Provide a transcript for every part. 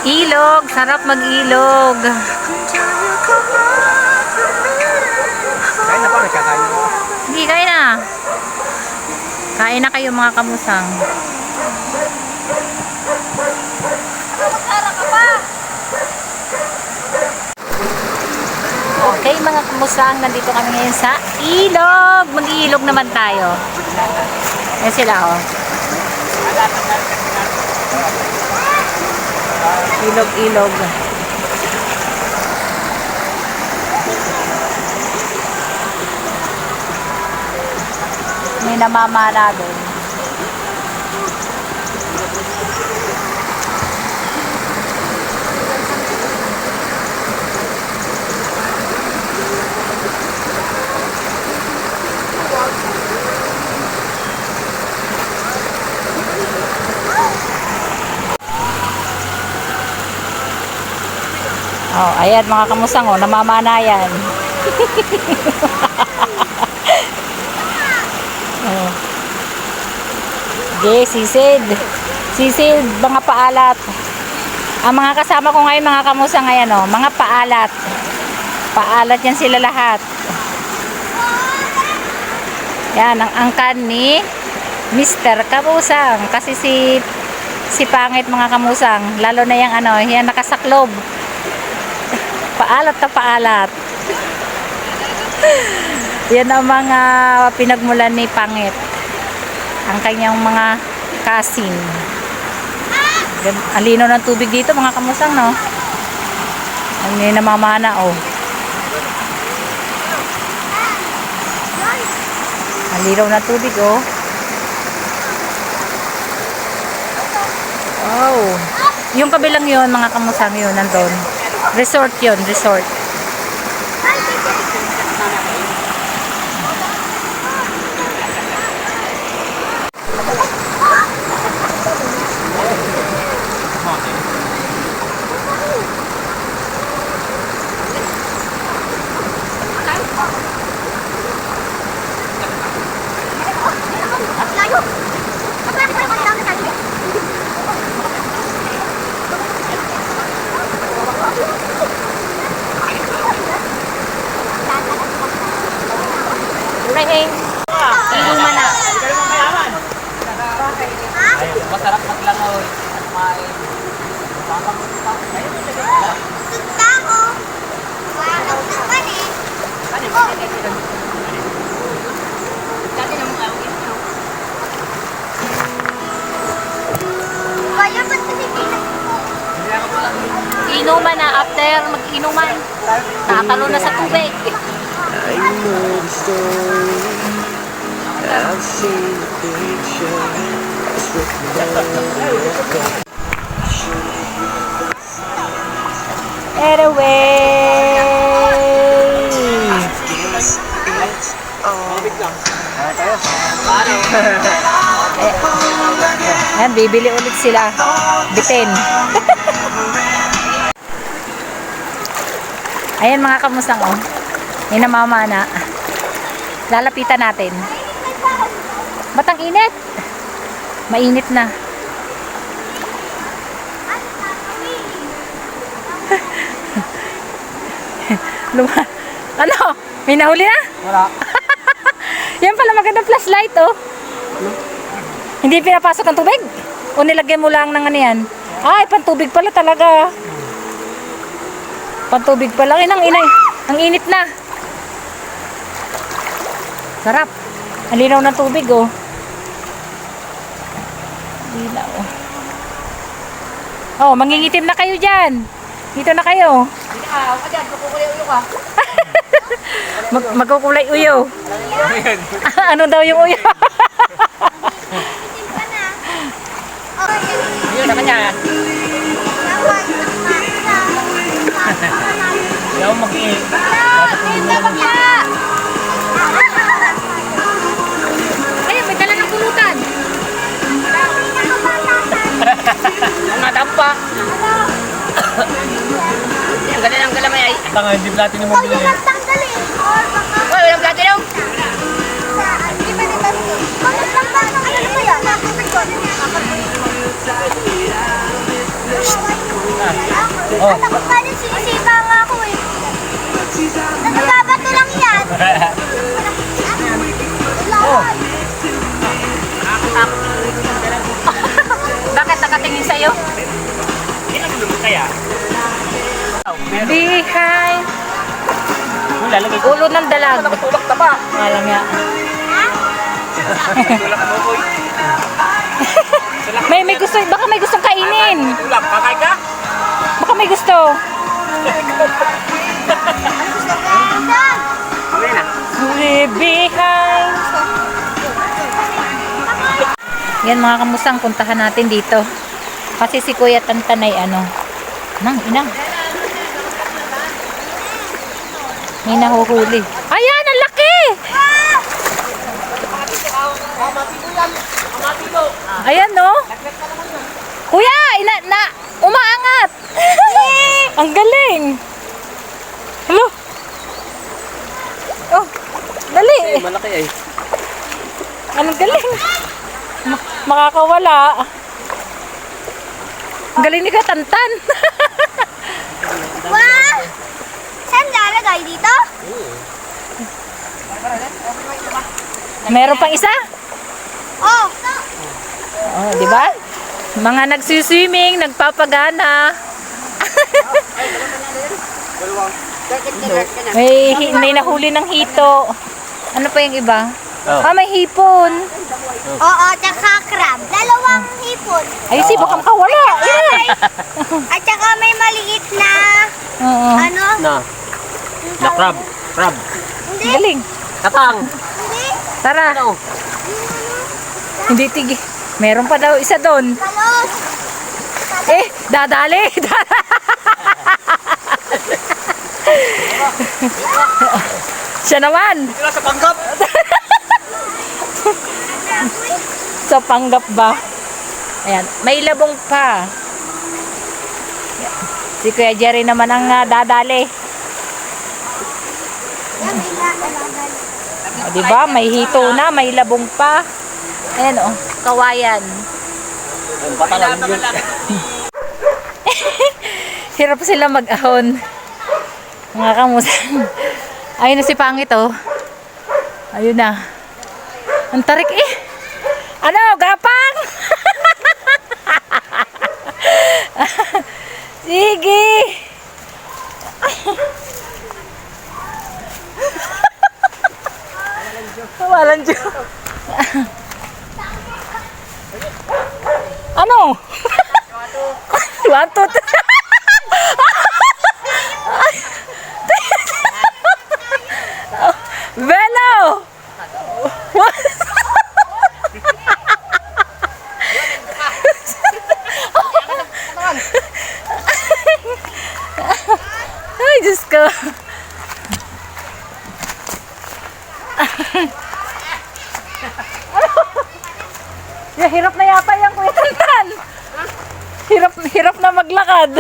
Ilog, sarap mag-ilog. Kain na pa, nagkakain na. Hindi, kain na. Kain na kayo mga kamusang. Okay mga kamusang, nandito kami ngayon sa ilog. Mag-iilog naman tayo. Ayan sila oh. Ilog-ilog. May namamana doon. Oh, ayan mga kamusang oh, namamana yan. Oh. Okay, sisid. Sisid, mga paalat. Ang mga kasama ko ngayon mga kamusang ngayon oh, mga paalat. Paalat yan sila lahat. Yan, ang angkan ni Mr. Kamusang. Kasi si pangit mga kamusang. Lalo na yung ano, yan nakasaklob. Paalat na paalat. Yan ang mga pinagmulan ni Pangit. Ang kanyang mga kasin. Ang lino ng tubig dito mga kamusang no. Ang namamana oh. Ang lino ng tubig oh. Oh. Yung kabilang yun mga kamusang yun nandun. Resort yun, resort. Inuman na. Masarap maglangoy. Kumain. Inuman na after mag-inuman. Tatalo na sa tubig. I know the story. I've seen the picture. It's written on the record. Anyway. Ayan, bibili ulit sila. Bitin. Ayan mga kamusang oh. May namamana. Lalapitan natin. Ba't ang init? Mainit na. Ano? May nahuli na? Wala. Yan pala magandang flashlight oh. Hindi pinapasok ang tubig? O nilagyan mo lang ng ano yan? Ay, pantubig pala talaga. Pantubig pala. Inay. Ang init na. Sarap. Ang linaw ng tubig oh. Linaw. Oh, mangingitim na kayo dyan. Dito na kayo. Magkukulay uyo. Ano daw yung uyo? Yun naman yan. Ayaw mag-iing. Ayun, may dala ng pulutan. Ang natampa. Ang ganda ng galamay ay. Tanga, hindi platinum mo bilhin. Uy, walang platinum. Hindi pa nito. Bakit lang ba ng ano ba yan? Oh. Takot pa rin, sinisipa nga ako eh. Nagbabato lang yan. Bakit nakatingin sa'yo? Kaya? Behind. Lalagay ko. Ulo ng dalag. Nakatulak na pa. Alam nga. Tulak mo, boy. May gusto, baka may gustong kainin. Tulak, kakain ka? Baka may gusto. Kami na. Leave behind. Yan mga kamusang, puntahan natin dito. Kasi si Kuya Tantanay, nang inang. May nahuhuli. Ayan, ang laki! Ayan, no? Kuya, umaangat! Ang galing! Hello? Oh, dali! Malaki eh. Anong galing? Makakawala. Ang galing ni Kuya Tantan. Wow! Saan lalagay dito? Meron pang isa? Oh! Oh, di ba? Mga nagsiswimming, nagpapagana. May nahuli ng hito. Ano pa yung iba? Oh. Ah, may hipon. Oo, tsaka crab. Dalawang hipon. Ay, si baka makawala. At saka may maliit na, Oo. ano? Na. Na crab. Crab. Hindi, Galing. Katang. hindi. Tara. Ano? Hindi tigi. Meron pa daw isa doon. Talos. Eh, dadali. Siya naman. Sila sa panggap. Sa panggap ba? Ayan, may labong pa. Si Kuya Jerry naman ang dadali. Yan, may lalagay. O, diba? May hito na, may labong pa. Ayan, oh, kawayan. Bata lang yun. Hirap sila mag-ahon. Mga kamusang. Ayun na si Pangit, oh. Ayun na. Ang tarik eh. Ano, gapang? Sige. Walang Diyo. Ano? 1, 2, 3. Velo! What? Ay, Diyos ko. Ya, hirap na yata yung Kuya Tantan. Hirap na maglakad.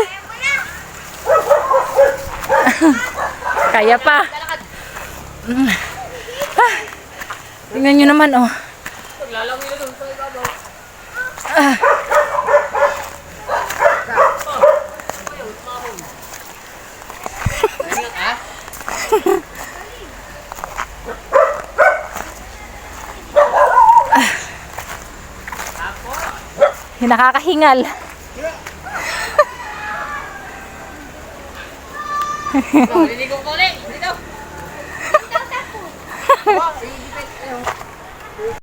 Kaya pa. Tingnan nyo naman, oh. Nakakahingal. Liligo ko ulit.